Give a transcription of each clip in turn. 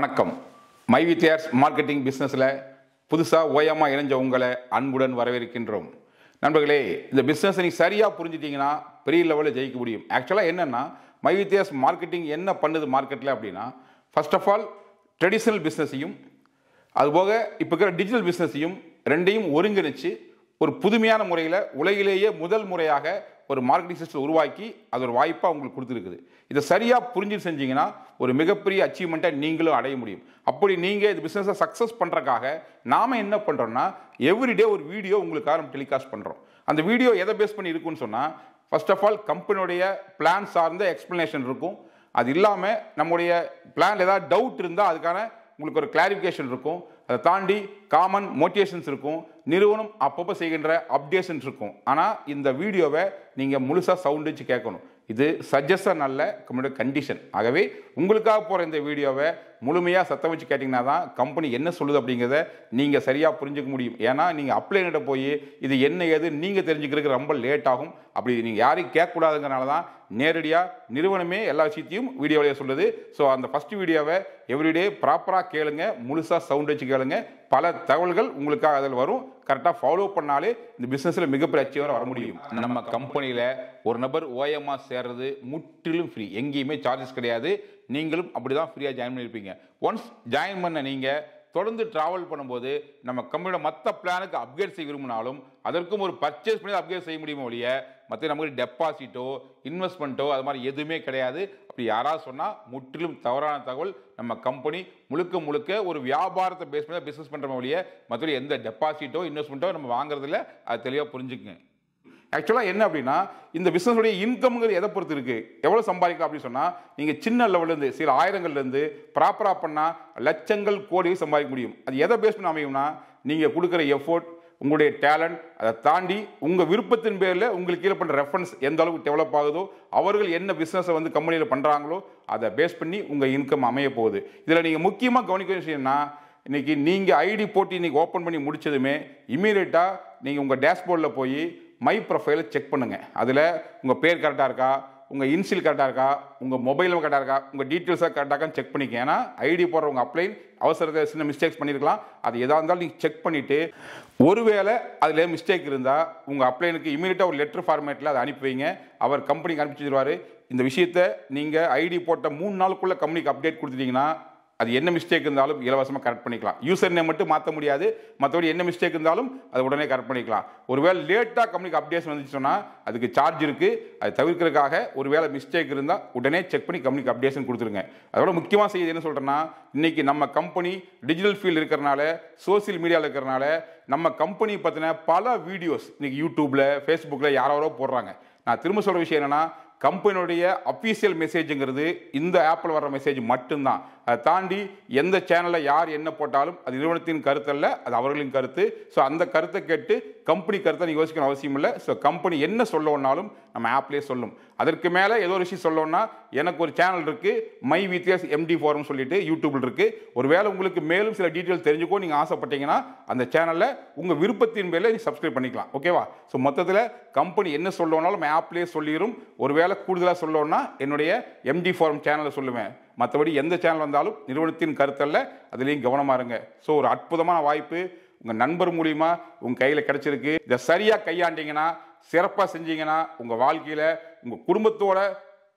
வணக்கம். மைவித்தியார்ஸ் மார்க்கெட்டிங் பிஸ்னஸில் புதுசாக ஓயமாக இணைஞ்ச உங்களை அன்புடன் வரவேற்கின்றோம். நண்பர்களே, இந்த பிஸ்னஸை நீங்கள் சரியாக புரிஞ்சிட்டிங்கன்னா பெரிய லெவலில் ஜெயிக்க முடியும். ஆக்சுவலாக என்னென்னா, மைவித்தியார்ஸ் மார்க்கெட்டிங் என்ன பண்ணுது மார்க்கெட்டில் அப்படின்னா, ஃபர்ஸ்ட் ஆஃப் ஆல் ட்ரெடிஷ்னல் பிஸ்னஸையும் அதுபோக இப்போ இருக்கிற டிஜிட்டல் பிஸ்னஸையும் ரெண்டையும் ஒருங்கிணைச்சு ஒரு புதுமையான முறையில் உலகிலேயே முதல் முறையாக ஒரு மார்க்கெட்டிங் சிஸ்டம் உருவாக்கி அது ஒரு வாய்ப்பாக உங்களுக்கு கொடுத்துருக்குது. இதை சரியாக புரிஞ்சு செஞ்சீங்கன்னா ஒரு மிகப்பெரிய அச்சீவ்மெண்ட்டை நீங்களும் அடைய முடியும். அப்படி நீங்கள் இந்த பிஸ்னஸை சக்ஸஸ் பண்ணுறக்காக நாம் என்ன பண்ணுறோன்னா, எவ்ரிடே ஒரு வீடியோ உங்களுக்காக நம்ம டெலிகாஸ்ட் பண்ணுறோம். அந்த வீடியோ எதை பேஸ் பண்ணி இருக்குன்னு சொன்னால், ஃபர்ஸ்ட் ஆஃப் ஆல் கம்பெனியோடைய பிளான் சார்ந்த எக்ஸ்பிளனேஷன் இருக்கும். அது இல்லாமல் நம்முடைய பிளான் ஏதாவது டவுட் இருந்தால் அதுக்கான உங்களுக்கு ஒரு கிளாரிஃபிகேஷன் இருக்கும். அதை தாண்டி காமன் மோட்டிவேஷன்ஸ் இருக்கும். நிறுவனம் அப்பப்போ செய்கின்ற அப்டேஷன்ஸ் இருக்கும். ஆனால் இந்த வீடியோவை நீங்கள் முழுசாக சவுண்ட் வச்சு கேட்கணும். இது சஜஷன் அல்ல, கம்பெனியோட கண்டிஷன். ஆகவே உங்களுக்காக போகிற இந்த வீடியோவை முழுமையாக சத்தம் வச்சு கேட்டிங்கன்னா தான் கம்பெனி என்ன சொல்லுது அப்படிங்கிறத நீங்கள் சரியாக புரிஞ்சுக்க முடியும். ஏன்னா நீங்கள் அப்ளைன்கிட்ட போய் இது என்ன ஏது நீங்கள் தெரிஞ்சுக்கிறதுக்கு ரொம்ப லேட் ஆகும். அப்படி நீங்கள் யாரையும் கேட்கக்கூடாதுங்கிறனால தான் நேரடியாக நிறுவனமே எல்லா விஷயத்தையும் வீடியோவிலேயே சொல்லுது. ஸோ அந்த ஃபஸ்ட் வீடியோவை எவ்ரிடே ப்ராப்பராக கேளுங்க, முழுசாக சவுண்ட் வச்சு கேளுங்க. பல தகவல்கள் உங்களுக்காக அதில் வரும். கரெக்டாக ஃபாலோ பண்ணாலே இந்த பிஸ்னஸில் மிகப்பெரிய அச்சீவராக வர முடியும். நம்ம கம்பெனியில் ஒரு நபர் ஓஎம்ஆ சேர்றது முற்றிலும் ஃப்ரீ, எங்கேயுமே சார்ஜஸ் கிடையாது. நீங்களும் அப்படி தான் ஃப்ரீயாக ஜாயின் பண்ணியிருப்பீங்க. ஒன்ஸ் ஜாயின் பண்ண நீங்கள் தொடர்ந்து ட்ராவல் பண்ணும்போது நம்ம கம்பெனியோட மற்ற பிளானுக்கு அப்கிரேட் செய்ய விரும்பினாலும் அதற்கும் ஒரு பர்ச்சேஸ் பண்ணி அப்கிரேட் செய்ய முடியுமோ ஒழிய மற்ற நமக்கு டெபாசிட்டோ இன்வெஸ்ட்மெண்ட்டோ அது மாதிரி எதுவுமே கிடையாது. அப்படி யாராவது சொன்னால் முற்றிலும் தவறான தகவல். நம்ம கம்பெனி முழுக்க முழுக்க ஒரு வியாபாரத்தை பேஸ் பண்ணி பிஸ்னஸ் பண்ணுற ஒழிய மற்றபடி எந்த டெபாசிட்டோ இன்வெஸ்ட்மெண்ட்டோ நம்ம வாங்குறதில்ல. அது தெளிவாக புரிஞ்சுக்குங்க. ஆக்சுவலாக என்ன அப்படின்னா, இந்த பிஸ்னஸுடைய இன்கம்ங்கிறது எதை பொறுத்து இருக்குது, எவ்வளோ சம்பாதிக்கலாம் அப்படின்னு சொன்னால், நீங்கள் சின்ன லெவல்லேருந்து சில ஆயிரங்கள்லேருந்து ப்ராப்பராக பண்ணால் லட்சங்கள் கோடி சம்பாதிக்க முடியும். அது எதை பேஸ் பண்ணி அமையும்னா, நீங்கள் கொடுக்குற எஃபோர்ட், உங்களுடைய டேலண்ட், அதை தாண்டி உங்கள் விருப்பத்தின் பேரில் உங்களுக்கு கீழே பண்ணுற ரெஃபரன்ஸ் எந்த அளவுக்கு டெவலப் ஆகுதோ, அவர்கள் என்ன பிஸ்னஸை வந்து கம்பெனியில் பண்ணுறாங்களோ அதை பேஸ் பண்ணி உங்கள் இன்கம் அமைய போகுது. இதில் நீங்கள் முக்கியமாக கவனிக்க விஷயம்னா, இன்றைக்கி நீங்கள் ஐடி போட்டு இன்றைக்கி ஓப்பன் பண்ணி முடித்ததுமே இமீடியட்டாக நீங்கள் உங்கள் டேஷ்போர்டில் போய் மை ப்ரொஃபைலை செக் பண்ணுங்கள். அதில் உங்கள் பேர் கரெக்டாக இருக்கா, உங்கள் இன்சியல் கரெக்டாக இருக்கா, உங்கள் மொபைலும் கரெக்டாக இருக்கா, உங்கள் டீட்டெயில்ஸாக கரெக்டாக இருக்கான்னு செக் பண்ணிக்க. ஏன்னா ஐடி போடுறவங்க அப்ளைன் அவசரத்தை சின்ன மிஸ்டேக்ஸ் பண்ணியிருக்கலாம். அது எதாக இருந்தாலும் நீங்கள் செக் பண்ணிவிட்டு ஒருவேளை அதில் மிஸ்டேக் இருந்தால் உங்கள் அப்ளைனுக்கு இமீடியட்டாக ஒரு லெட்டர் ஃபார்மேட்டில் அதை அனுப்பி வைங்க. அவர் கம்பெனிக்கு அனுப்பிச்சிடுவார். இந்த விஷயத்தை நீங்கள் ஐடி போட்ட 3 நாளுக்குள்ளே கம்பெனிக்கு அப்டேட் கொடுத்துட்டிங்கன்னா அது என்ன மிஸ்டேக் இருந்தாலும் இலவசமாக கரெக்ட் பண்ணிக்கலாம். யூசர் நேம் மட்டும் மாற்ற முடியாது, மற்றபடி என்ன மிஸ்டேக் இருந்தாலும் அதை உடனே கரெக்ட் பண்ணிக்கலாம். ஒருவேளை லேட்டாக கம்பெனிக்கு அப்டேஷன் வந்துச்சு சொன்னால் அதுக்கு சார்ஜ் இருக்குது. அதை தவிர்க்கிறதுக்காக ஒருவேளை மிஸ்டேக் இருந்தால் உடனே செக் பண்ணி கம்பெனிக்கு அப்டேஷன் கொடுத்துருங்க. அதோட முக்கியமாக செய்ய என்ன சொல்கிறேன்னா, இன்றைக்கி நம்ம கம்பெனி டிஜிட்டல் ஃபீல்டு இருக்கிறனால, சோசியல் மீடியாவில் இருக்கிறனால நம்ம கம்பெனி பற்றின பல வீடியோஸ் இன்றைக்கி யூடியூப்பில் ஃபேஸ்புக்கில் யாரோ போடுறாங்க. நான் திரும்ப சொல்கிற விஷயம் என்னென்னா, கம்பெனியுடைய அஃபீஷியல் மெசேஜுங்கிறது இந்த ஆப்பில் வர்ற மெசேஜ் மட்டும்தான். அதை தாண்டி எந்த சேனலில் யார் என்ன போட்டாலும் அது நிறுவனத்தின் கருத்து அல்ல, அது அவர்களின் கருத்து. ஸோ அந்த கருத்தை கேட்டு கம்பெனி கருத்தை நீங்கள் யோசிக்கணும் அவசியம் இல்லை. ஸோ கம்பெனி என்ன சொல்லணும்னாலும் நம்ம ஆப்லேயே சொல்லும். அதற்கு மேலே ஏதோ ஒரு விஷயம் சொல்லணும்னா எனக்கு ஒரு சேனல் இருக்குது, மைவித்தியார்ஸ் எம்டி ஃபோரம் சொல்லிட்டு யூடியூப்பில் இருக்குது. ஒருவேளை உங்களுக்கு மேலும் சில டீட்டெயில் தெரிஞ்சுக்கோ நீங்கள் ஆசைப்பட்டீங்கன்னா அந்த சேனலில் உங்கள் விருப்பத்தின் பேரில் நீங்கள் சப்ஸ்கிரைப் பண்ணிக்கலாம். ஓகேவா? ஸோ மொத்தத்தில் கம்பெனி என்ன சொல்லணும்னாலும் நம்ம ஆப்லேயே சொல்லிடும். ஒருவேளை கூடுதலாக சொல்லணும்னா என்னுடைய எம்டி ஃபோரம் சேனலில் சொல்லுவேன். மற்றபடி எந்த சேனல் வந்தாலும் நிறுவனத்தின் கருத்தல்ல, அதுலேயும் கவனமாக இருங்க. ஸோ ஒரு அற்புதமான வாய்ப்பு உங்கள் நண்பர் மூலிமா உங்கள் கையில் கிடச்சிருக்கு. இதை சரியாக கையாண்டிங்கன்னா, சிறப்பாக செஞ்சீங்கன்னா உங்கள் வாழ்க்கையில் உங்கள் குடும்பத்தோட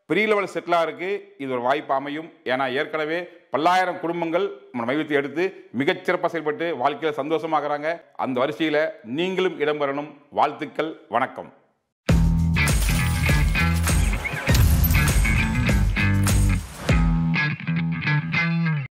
பெரிய லெவலில் செட்டிலாக இருக்குது. இது ஒரு வாய்ப்பு அமையும். ஏன்னா ஏற்கனவே பல்லாயிரம் குடும்பங்கள் நம்ம மையத்தை எடுத்து மிகச்சிறப்பாக செயல்பட்டு வாழ்க்கையில் சந்தோஷமாகறாங்க. அந்த வரிசையில் நீங்களும் இடம்பெறணும். வாழ்த்துக்கள். வணக்கம்.